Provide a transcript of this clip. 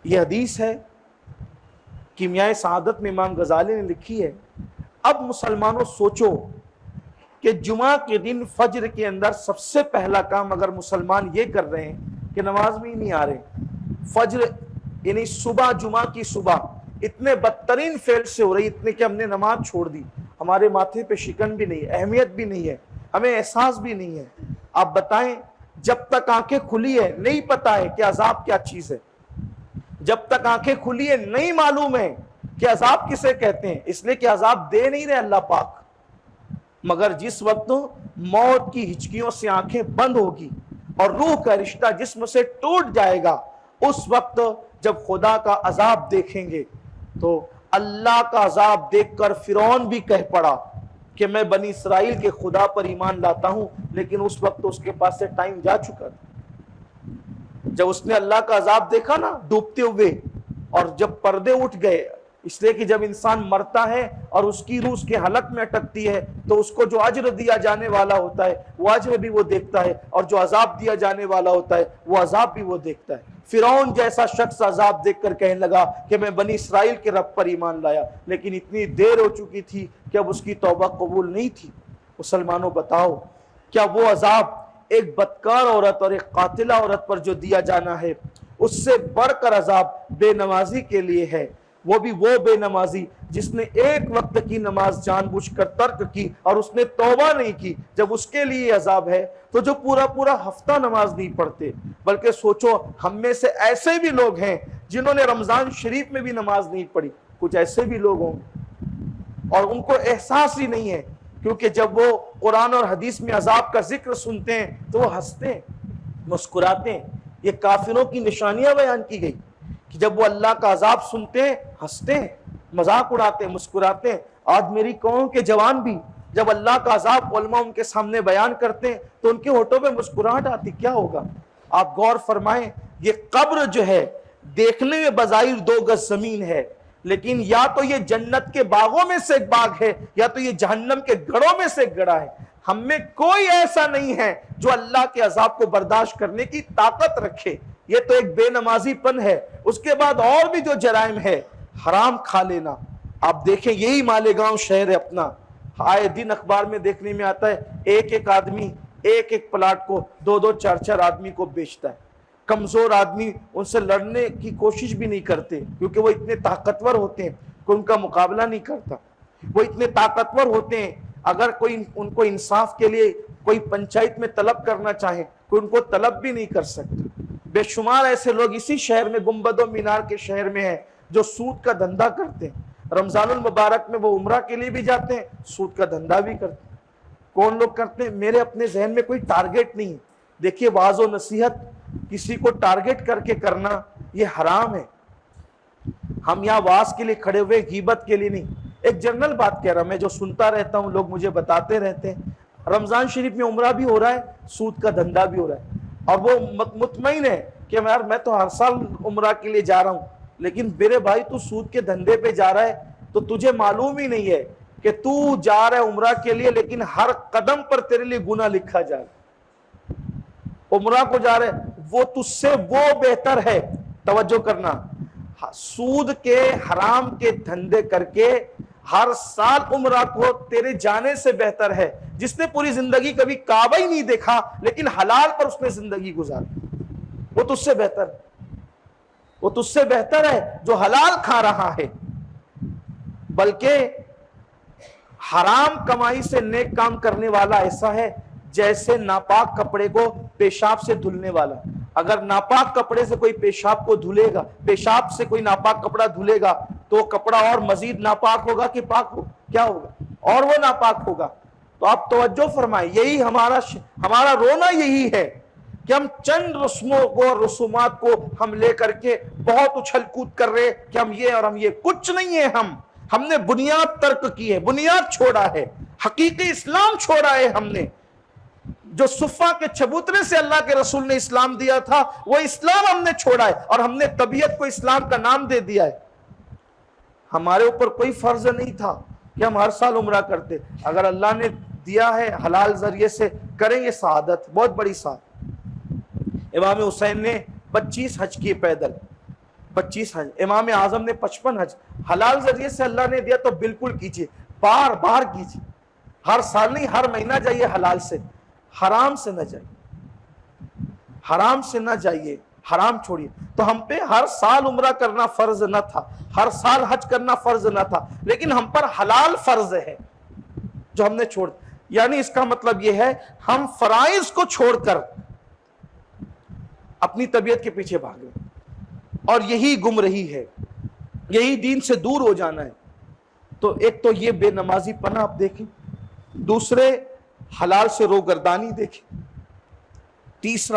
ये हदीस है, कीमियाए सआदत में इमाम गजाली ने लिखी है। अब मुसलमानों सोचो कि जुमा के दिन फज्र के अंदर सबसे पहला काम अगर मुसलमान ये कर रहे हैं कि नमाज में ही नहीं आ रहे, फज्र यानी सुबह, जुमा की सुबह इतने बदतरीन फेल से हो रही, इतने कि हमने नमाज छोड़ दी, हमारे माथे पे शिकन भी नहीं है, अहमियत भी नहीं है, हमें एहसास भी नहीं है। आप बताएं, जब तक आंखें खुली है नहीं पता है कि अजाब क्या चीज है, जब तक आंखें खुली है नहीं मालूम है कि अजाब किसे कहते हैं, इसलिए कि अजाब दे नहीं रहे अल्लाह पाक। मगर जिस वक्त मौत की हिचकियों से आंखें बंद होगी और रूह का रिश्ता जिस्म से टूट जाएगा, उस वक्त जब खुदा का अजाब देखेंगे तो अल्लाह का अजाब देखकर फिरौन भी कह पड़ा कि मैं बनी इसराइल के खुदा पर ईमान लाता हूं, लेकिन उस वक्त उसके पास से टाइम जा चुका था। जब उसने अल्लाह का अजाब देखा ना डूबते हुए, और जब पर्दे उठ गए, इसलिए कि जब इंसान मरता है और उसकी रूह उसके हलक में अटकती है तो उसको जो अज्र दिया जाने वाला होता है वो अज्र भी वो देखता है, और जो अजाब दिया जाने वाला होता है वो अजाब भी वो देखता है। फिरौन जैसा शख्स अजाब देखकर कहने लगा कि मैं बनी इसराइल के रब पर ईमान लाया, लेकिन इतनी देर हो चुकी थी कि अब उसकी तौबा कबूल नहीं थी। मुसलमानों बताओ, क्या वो अजाब एक बदकार औरत और एक कातिला औरत पर जो दिया जाना है, उससे बढ़कर अजाब बेनमाजी के लिए है? वो भी वो बेनमाजी जिसने एक वक्त की नमाज जानबूझकर तर्क की और उसने तौबा नहीं की, जब उसके लिए अजाब है तो जो पूरा पूरा हफ्ता नमाज नहीं पढ़ते। बल्कि सोचो, हम में से ऐसे भी लोग हैं जिन्होंने रमजान शरीफ में भी नमाज नहीं पढ़ी, कुछ ऐसे भी लोग होंगे और उनको एहसास ही नहीं है, क्योंकि जब वो कुरान और हदीस में अजाब का जिक्र सुनते हैं तो वो हंसते हैं, मुस्कुराते हैं। ये काफिरों की निशानियां बयान की गई कि जब वो अल्लाह का अजाब सुनते हैं हंसते हैं, मजाक उड़ाते हैं, मुस्कुराते हैं। आज मेरी कौम के जवान भी जब अल्लाह का अजाब उलमा उनके सामने बयान करते हैं तो उनके होठों पे मुस्कुराहट आती। क्या होगा? आप गौर फरमाएं, ये कब्र जो है देखने में बज़ाहिर 2 गज जमीन है, लेकिन या तो ये जन्नत के बागों में से एक बाग है या तो ये जहन्नम के गढ़ों में से एक गड़ा है। हम में कोई ऐसा नहीं है जो अल्लाह के अजाब को बर्दाश्त करने की ताकत रखे। ये तो एक बेनमाजीपन है। उसके बाद और भी जो जराइम है, हराम खा लेना। आप देखें, यही मालेगांव शहर है अपना, आए दिन अखबार में देखने में आता है, एक एक आदमी एक एक प्लाट को 2-2 4-4 आदमी को बेचता है। कमजोर आदमी उनसे लड़ने की कोशिश भी नहीं करते, क्योंकि वो इतने ताकतवर होते हैं कि उनका मुकाबला नहीं करता। वो इतने ताकतवर होते हैं, अगर कोई उनको इंसाफ के लिए कोई पंचायत में तलब करना चाहे, कोई उनको तलब भी नहीं कर सकता। बेशुमार ऐसे लोग इसी शहर में, गुंबदो मीनार के शहर में हैं, जो सूद का धंधा करते हैं। रमजानुल मुबारक में वो उम्रा के लिए भी जाते हैं, सूद का धंधा भी करते हैं। कौन लोग करते हैं? मेरे अपने जहन में कोई टारगेट नहीं है। देखिए, वाज और नसीहत किसी को टारगेट करके करना ये हराम है। हम यहाँ वाज के लिए खड़े हुए, गीबत के लिए नहीं। एक जनरल बात कह रहा, मैं जो सुनता रहता हूँ, लोग मुझे बताते रहते हैं, रमजान शरीफ में उम्रा भी हो रहा है, सूद का धंधा भी हो रहा है, और वो मुतमईन है कि यार मैं तो हर साल उम्रा के लिए जा रहा हूँ, लेकिन मेरे भाई तू सूद के धंधे पे जा रहा है तो तुझे मालूम ही नहीं है कि तू जा रहा है उम्रा के लिए, लेकिन हर कदम पर तेरे लिए गुनाह लिखा जा रहा है। उम्रा को जा रहे, वो तुझसे वो बेहतर है। तवज्जो करना, सूद के हराम के धंधे करके हर साल उम्रा को तेरे जाने से बेहतर है जिसने पूरी जिंदगी कभी काबा ही नहीं देखा लेकिन हलाल पर उसने जिंदगी गुजारी। वो तुझसे बेहतर है, वो तुझसे बेहतर है जो हलाल खा रहा है। बल्कि हराम कमाई से नेक काम करने वाला ऐसा है जैसे नापाक कपड़े को पेशाब से धुलने वाला। अगर नापाक कपड़े से कोई पेशाब को धुलेगा, पेशाब से कोई नापाक कपड़ा धुलेगा, तो कपड़ा और मजीद नापाक होगा कि पाक हो? क्या होगा? और वो नापाक होगा। तो आप तवज्जो फरमाएं, यही हमारा रोना यही है कि हम चंद रस्मों को, रसूमात को हम लेकर के बहुत उछल कूद कर रहे कि हम ये और हम ये। कुछ नहीं है। हमने बुनियाद तर्क की है, बुनियाद छोड़ा है, हकीकी इस्लाम छोड़ा है। हमने जो सुफ़ा के चबूतरे से अल्लाह के रसूल ने इस्लाम दिया था, वो इस्लाम हमने छोड़ा है और हमने तबीयत को इस्लाम का नाम दे दिया है। हमारे ऊपर कोई फर्ज नहीं था कि हम हर साल उम्रा करते। अगर अल्लाह ने दिया है हलाल जरिए से, करेंगे। सआदत, बहुत बड़ी सआदत। इमाम हुसैन ने 25 हज किए पैदल। 25 हज, इमाम आजम ने 55 हज। हलाल जरिए से अल्लाह ने दिया तो बिल्कुल कीजिए, बार बार कीजिए, हर साल नहीं, हर महीना जाइए हलाल से, हराम से न जाइए, हराम से न जाइए, हराम छोड़िए। तो हम पे हर साल उम्रा करना फर्ज न था, हर साल हज करना फर्ज न था, लेकिन हम पर हलाल फर्ज है जो हमने छोड़, यानी इसका मतलब यह है हम फराइज को छोड़कर अपनी तबीयत के पीछे भागे, और यही गुमराही है, यही दीन से दूर हो जाना है। तो एक तो ये बेनमाजी पना आप देखें, दूसरे हलाल से रोगर्दानी देखें, तीसरा